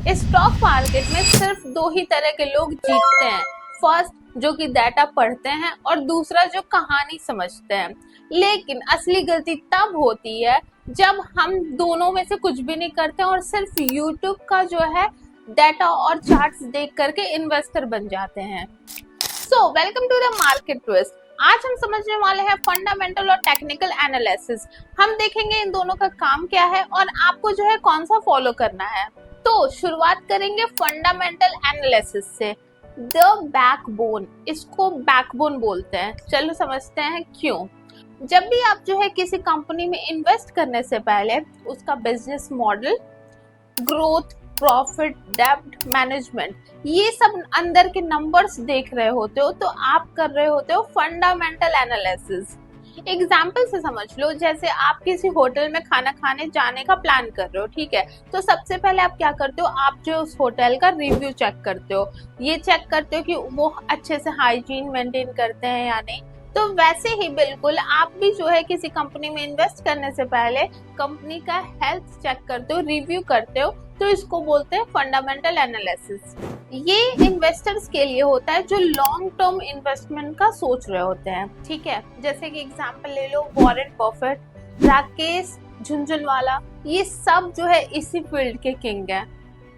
Stock market में सिर्फ दो ही तरह के लोग जीतते हैं। फर्स्ट, जो कि डाटा पढ़ते हैं, और दूसरा जो कहानी समझते हैं। लेकिन असली गलती तब होती है जब हम दोनों में से कुछ भी नहीं करते और सिर्फ यूट्यूब का जो है डाटा और चार्ट्स देख करके इन्वेस्टर बन जाते हैं। So welcome to the market twist. आज हम समझने वाले हैं फंडामेंटल और टेक्निकल एनालिसिस। हम देखेंगे इन दोनों का काम क्या है और आपको जो है कौन सा फॉलो करना है। तो शुरुआत करेंगे फंडामेंटल एनालिसिस से। द बैकबोन, इसको बैकबोन बोलते हैं। चलो समझते हैं क्यों। जब भी आप जो है किसी कंपनी में इन्वेस्ट करने से पहले उसका बिजनेस मॉडल, ग्रोथ, प्रॉफिट, डेब्ट मैनेजमेंट, ये सब अंदर के नंबर्स देख रहे होते हो तो आप कर रहे होते हो फंडामेंटल एनालिसिस। एग्जाम्पल से समझ लो, जैसे आप किसी होटल में खाना खाने जाने का प्लान कर रहे हो, ठीक है। तो सबसे पहले आप क्या करते हो, आप जो उस होटल का रिव्यू चेक करते हो। ये चेक करते हो कि वो अच्छे से हाइजीन मेंटेन करते हैं या नहीं। तो वैसे ही बिल्कुल आप भी जो है किसी कंपनी में इन्वेस्ट करने से पहले कंपनी का हेल्थ चेक करते हो, रिव्यू करते हो। तो इसको बोलते हैं फंडामेंटल एनालिसिस। ये इन्वेस्टर्स के लिए होता है जो लॉन्ग टर्म इन्वेस्टमेंट का सोच रहे होते हैं, ठीक है। जैसे कि एग्जांपल ले लो, वॉरेन बफेट, राकेश झुनझुनवाला, ये सब जो है इसी फील्ड के किंग हैं।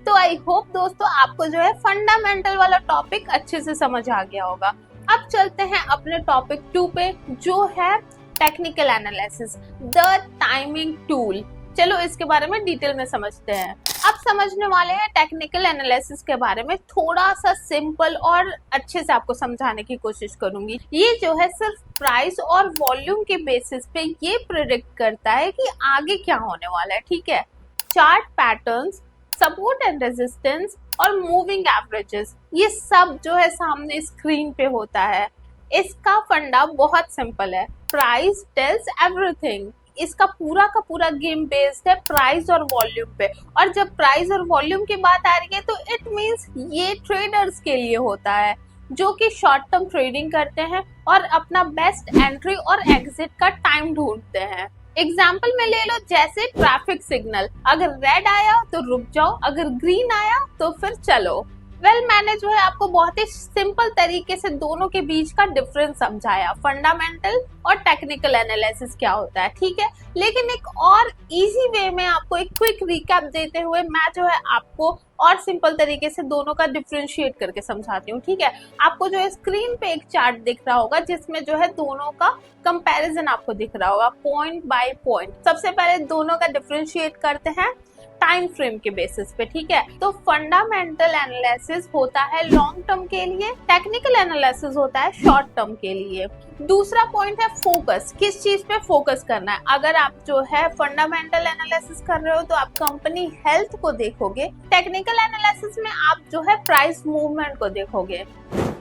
तो आई होप दोस्तों आपको जो है फंडामेंटल वाला टॉपिक अच्छे से समझ आ गया होगा। अब चलते हैं अपने टॉपिक 2 पे, जो है technical analysis, the timing tool. चलो इसके बारे में डिटेल में समझते हैं। अब समझने वाले हैं टेक्निकल एनालिसिस के बारे में। थोड़ा सा सिंपल और अच्छे से आपको समझाने की कोशिश करूंगी। ये जो है सिर्फ प्राइस और वॉल्यूम के बेसिस पे ये प्रिडिक्ट करता है कि आगे क्या होने वाला है, ठीक है। Chart patterns, support and resistance और मूविंग एवरेजेस, ये सब जो है सामने स्क्रीन पे होता है। इसका फंडा बहुत सिंपल है, प्राइस टेल्स एवरीथिंग। इसका पूरा का पूरा गेम बेस्ड है प्राइस और वॉल्यूम पे। और जब प्राइस और वॉल्यूम की बात आ रही है तो इट मींस ये ट्रेडर्स के लिए होता है जो कि शॉर्ट टर्म ट्रेडिंग करते हैं और अपना बेस्ट एंट्री और एग्जिट का टाइम ढूंढते हैं। एग्जाम्पल में ले लो, जैसे ट्रैफिक सिग्नल, अगर रेड आया तो रुक जाओ, अगर ग्रीन आया तो फिर चलो। मैंने जो है आपको बहुत ही सिंपल तरीके से दोनों के बीच का डिफरेंस समझाया, फंडामेंटल और टेक्निकल एनालिसिस क्या होता है, ठीक है। लेकिन एक और इजी वे में आपको एक क्विक रिकैप देते हुए मैं जो है आपको और सिंपल तरीके से दोनों का डिफरेंशिएट करके समझाती हूँ, ठीक है। आपको जो है स्क्रीन पे एक चार्ट दिख रहा होगा जिसमें जो है दोनों का कंपैरिजन आपको दिख रहा होगा पॉइंट बाय पॉइंट। सबसे पहले दोनों का डिफरेंशिएट करते हैं टाइम फ्रेम के बेसिस पे, ठीक है। तो फंडामेंटल एनालिसिस होता है लॉन्ग टर्म के लिए, टेक्निकल एनालिसिस होता है शॉर्ट टर्म के लिए। दूसरा पॉइंट है फोकस, किस चीज पे फोकस करना है। अगर आप जो है फंडामेंटल एनालिसिस कर रहे हो तो आप कंपनी हेल्थ को देखोगे, टेक्निकल एनालिसिस में आप जो है प्राइस मूवमेंट को देखोगे।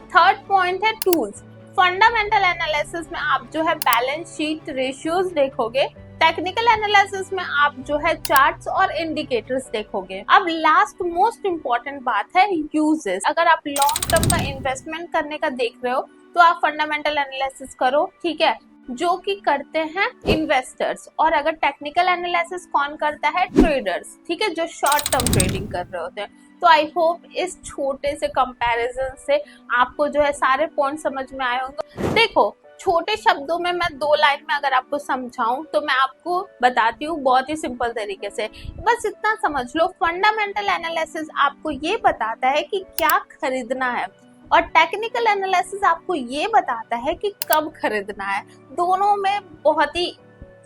थर्ड पॉइंट है टूल्स, फंडामेंटल एनालिसिस में आप जो है बैलेंस शीट, रेशियोज देखोगे, टेक्निकल एनालिसिस में आप जो है चार्ट्स और इंडिकेटर्स देखोगे। अब लास्ट मोस्ट इम्पोर्टेंट बात है यूजेस। अगर आप लॉन्ग टर्म का इन्वेस्टमेंट करने का देख रहे हो तो आप फंडामेंटल एनालिसिस करो, ठीक है, जो कि करते हैं इन्वेस्टर्स। और अगर टेक्निकल एनालिसिस कौन करता है, ट्रेडर्स, ठीक है, जो शॉर्ट टर्म ट्रेडिंग कर रहे होते हैं। तो आई होप इस छोटे से कंपैरिजन से आपको जो है सारे पॉइंट समझ में आए होंगे। देखो, छोटे शब्दों में मैं 2 लाइन में अगर आपको समझाऊं तो मैं आपको बताती हूँ बहुत ही सिंपल तरीके से। बस इतना समझ लो, फंडामेंटल एनालिसिस आपको ये बताता है कि क्या खरीदना है और टेक्निकल एनालिसिस आपको ये बताता है कि कब खरीदना है। दोनों में बहुत ही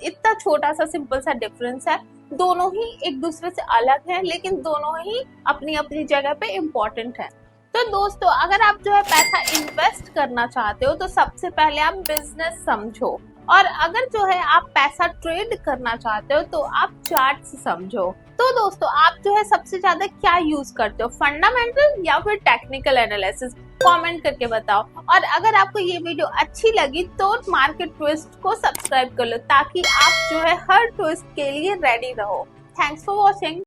इतना छोटा सा सिंपल सा डिफरेंस है। दोनों ही एक दूसरे से अलग है लेकिन दोनों ही अपनी अपनी जगह पे इम्पोर्टेंट है। तो दोस्तों, अगर आप जो है पैसा इन्वेस्ट करना चाहते हो तो सबसे पहले आप बिजनेस समझो, और अगर जो है आप पैसा ट्रेड करना चाहते हो तो आप चार्ट्स समझो। तो दोस्तों, आप जो है सबसे ज्यादा क्या यूज करते हो, फंडामेंटल या फिर टेक्निकल एनालिसिस? कमेंट करके बताओ। और अगर आपको ये वीडियो अच्छी लगी तो मार्केट ट्विस्ट को सब्सक्राइब कर लो ताकि आप जो है हर ट्विस्ट के लिए रेडी रहो। Thanks for watching.